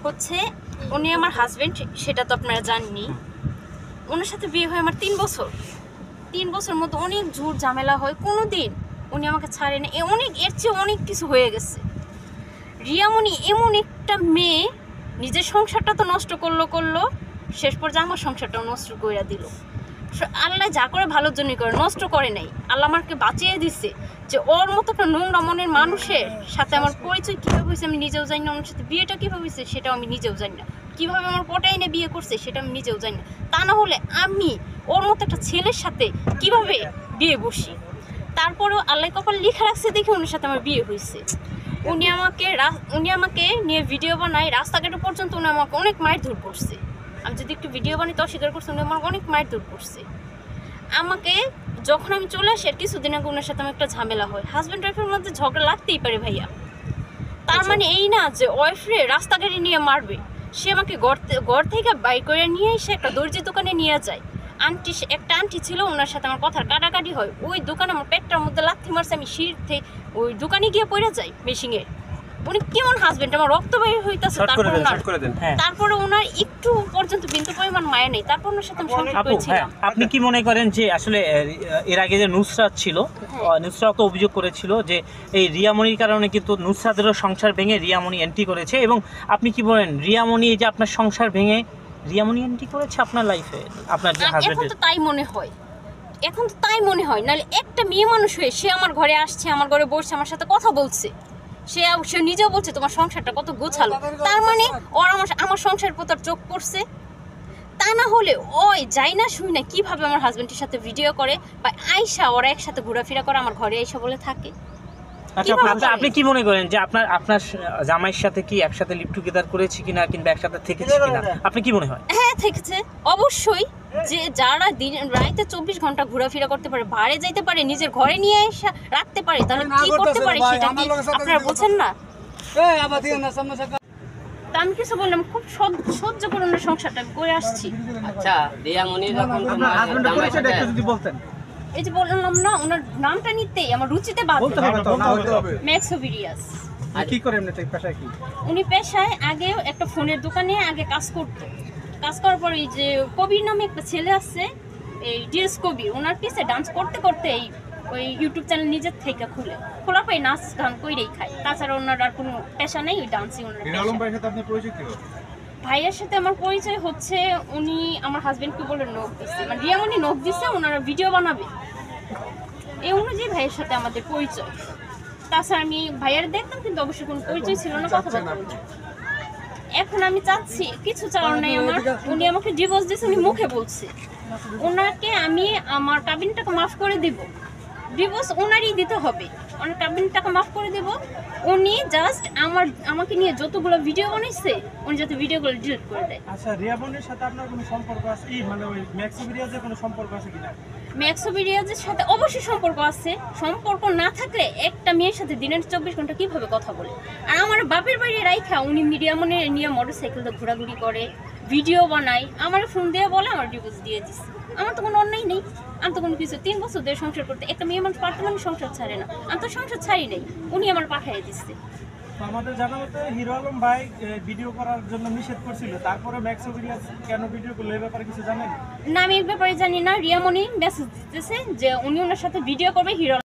হচ্ছে উনি আমার হাজবেন্ড, সেটা তো আপনারা জাননি। ওনার সাথে বিয়ে হয় আমার 3 বছর। 3 বছর মধ্যে অনেক ঝুট ঝামেলা হয়, কোনো দিন উনি আমাকে ছাড়ে না। অনেক এর চেয়ে অনেক কিছু হয়ে গেছে। রিয়ামণি এমন একটা মেয়ে, নিজের সংসারটা তো নষ্ট করলো, শেষ পর্যন্ত আমার সংসারটাও নষ্ট করে দিল। আল্লাহ যা করে ভালোর জন্যই করে, নষ্ট করে নাই। আল্লাহ আমাকে বাঁচিয়ে দিচ্ছে যে ওর মতো একটা নোংরা মনের মানুষের সাথে আমার পরিচয় কীভাবে হয়েছে আমি নিজেও জানি না। ওনার সাথে বিয়েটা কীভাবে হয়েছে সেটাও আমি নিজেও জানি না। কীভাবে আমার পটাই এনে বিয়ে করছে সেটা আমি নিজেও জানি না। তা না হলে আমি ওর মতো একটা ছেলের সাথে কিভাবে বিয়ে বসি? তারপরেও আল্লাহ কপাল লিখে রাখছে দেখে ওনার সাথে আমার বিয়ে হয়েছে। উনি আমাকে নিয়ে ভিডিও বানায়, রাস্তাঘাটে পর্যন্ত উনি আমাকে অনেক মায়ের ধর করছে। আমি যদি একটু ভিডিও বানাই তো অস্বীকার করছি, উনি আমার অনেক মায়ের দূর করছে। আমাকে যখন আমি চলে আসি আর কিছুদিন আগে ওনার সাথে আমার একটা ঝামেলা হয়। হাজব্যান্ড ওয়াইফের মধ্যে ঝগড়া লাগতেই পারে ভাইয়া, তার মানে এই না যে ওয়াইফরে রাস্তাঘাটে নিয়ে মারবে। সে আমাকে ঘর থেকে বাইক করে নিয়ে এসে একটা দর্জির দোকানে নিয়ে যায়। একটা আন্টি ছিল, ওনার সাথে আমার কথার কাটাকাটি হয়। ওই দোকানে আমার পেটটার মধ্যে লাথি মারছে, আমি সিঁড়ি থেকে ওই দোকানে গিয়ে পড়ে যাই মেশিংয়ে। উনি কেমন হাজবেন্ড, আমার রক্ত বাইর হইতাছে। তারপরে ওনার একটু পর্যন্ত বিন্দু পরিমাণ মায়া নেই। তারপর ওনার সাথে আমি সংসার করেছিলাম। আপনি কি মনে করেন যে আসলে এর আগে যে নুসরাত ছিল, নুসরাত তো অভিযোগ করেছিল যে এই রিয়ামণির কারণে কিন্তু নুসরাতেরও সংসার ভেঙে রিয়ামণি এন্ট্রি করেছে, এবং আপনি কি বলেন রিয়ামণি যে আপনার সংসার ভেঙে রিয়ামণি এন্ট্রি করেছে আপনার লাইফে, আপনার যে হাজবেন্ড? এখন তো তাই মনে হয়, নাহলে একটা মেয়ে মানুষ হয়ে সে আমার ঘরে আসছে, আমার ঘরে বসে আমার সাথে কথা বলছে। সে নিজেও বলছে তোমার সংসারটা কত গোছালো, তার মানে ওর আমার সংসার প্রতি চোখ পড়ছে। তা না হলে ওই যাই না শুই না কিভাবে আমার হাজবেন্ডের সাথে ভিডিও করে বা আয়সা ওরা একসাথে ঘোরাফেরা করে আমার ঘরে আয়সা বলে থাকে। আচ্ছা, আপনি কি মনে করেন যে আপনার জামাইয়ের সাথে কি একসাথে লিভ টুগেদার করেছে কিনা, কিংবা একসাথে থেকেছে কিনা, আপনি কি মনে হয়? হ্যাঁ, থেকেছে অবশ্যই। যে যারা রাইতে 24 ঘন্টা ঘোরাফেরা করতে পারে, বাইরে যাইতে পারে, নিজের ঘরে নিয়ে এসে রাখতে পারে, তাহলে কি করতে পারে সেটা কি আপনারা বোঝেন না? আমি কিছু বললাম, খুব সহ্য করে ওনার সংসারটা করে আসছি। আচ্ছা, রিয়ামণি যখন তোমার হাজবেন্ডের পরিচয়টা একটু যদি বলতেন। এই যে বললাম না, ওনার নামটা নিতেই আমার রুচিতে বাধা। ম্যাক্সোভিরিয়াস। আর কি করেন এমনি পেশায় কি? উনি পেশায় আগে একটা ফোনের দোকানে আগে কাজ করতো। কাজ করার পর এই যে কবির নামে একটা ছেলে আছে, এই ডিএস কবির, ওনার পিছে ডান্স করতে করতে ওই ইউটিউব চ্যানেল নিজের থেকে খোলার পরে নাচ গান করেই খায়। তাছাড়া ওনার আর কোনো পেশা নেই, ওই ডান্সই ওনার। ভাইয়ের সাথে আমার পরিচয় হচ্ছে, উনি আমার হাজবেন্ডকে বলে নখ দিচ্ছে, মানে রিয়ামণি নখ দিচ্ছে ওনারা ভিডিও বানাবে, এই অনুযায়ী ভাইয়ের সাথে আমাদের পরিচয়। তাছাড়া আমি ভাইয়ের দেখতাম, কিন্তু অবশ্যই কোনো পরিচয় ছিল না, কথাবার্তা। এখন আমি চাচ্ছি, কিছু চাওয়ার নাই আমার। উনি আমাকে ডিভোর্স দিয়েছে, উনি মুখে বলছে। ওনাকে আমি আমার কাবিন টাকা মাফ করে দিব, ডিভোর্স ওনারই দিতে হবে, ওনার কাবিন টাকা মাফ করে দেব। উনি জাস্ট আমাকে নিয়ে যতগুলো ভিডিও বানাইছে উনি যাতে ভিডিওগুলো ডিলিট করে দেয়। আচ্ছা, রিয়ামণির সাথে আপনার কোনো সম্পর্ক আছে? মানে ওই ম্যাক্সোভিরিয়াজের কোনো সম্পর্ক আছে কিনা? ম্যাক্সোভিরিয়াজের সাথে অবশ্যই সম্পর্ক আছে। সম্পর্ক না থাকলে একটা মেয়ের সাথে দিনের 24 ঘন্টা কিভাবে কথা বলে? আর আমার বাপের বাড়ি রাইখা উনি রিয়ামণি নিয়ে মোটরসাইকেলতে ঘোরাঘুরি করে, ভিডিও বানায়, আমার ফোন দিয়ে বলে আমার ডিভোর্স দিয়ে দিচ্ছে। আমার তো কোনো অন্যায় নেই, আমি তো কোনো কিছু 3 বছর ধরে সংসার করতে, একটা মেয়ে মানুষ পাঠালে আমি সংসার ছাড়ে না, আমি তো সংসার ছাড়ি নেই, উনি আমার পাঠিয়ে দিচ্ছে। আমাদের জানা মতে হিরো আলম ভাই ভিডিও করার জন্য নিষেধ করছিল, তারপরে ম্যাক্সোভিরিয়াস কেন ভিডিও করলো এই ব্যাপারে কিছু জানেন? না, আমি এই ব্যাপারে জানি না। রিয়ামণি মেসেজ দিতেছে যে উনি ওনার সাথে ভিডিও করবে, হিরো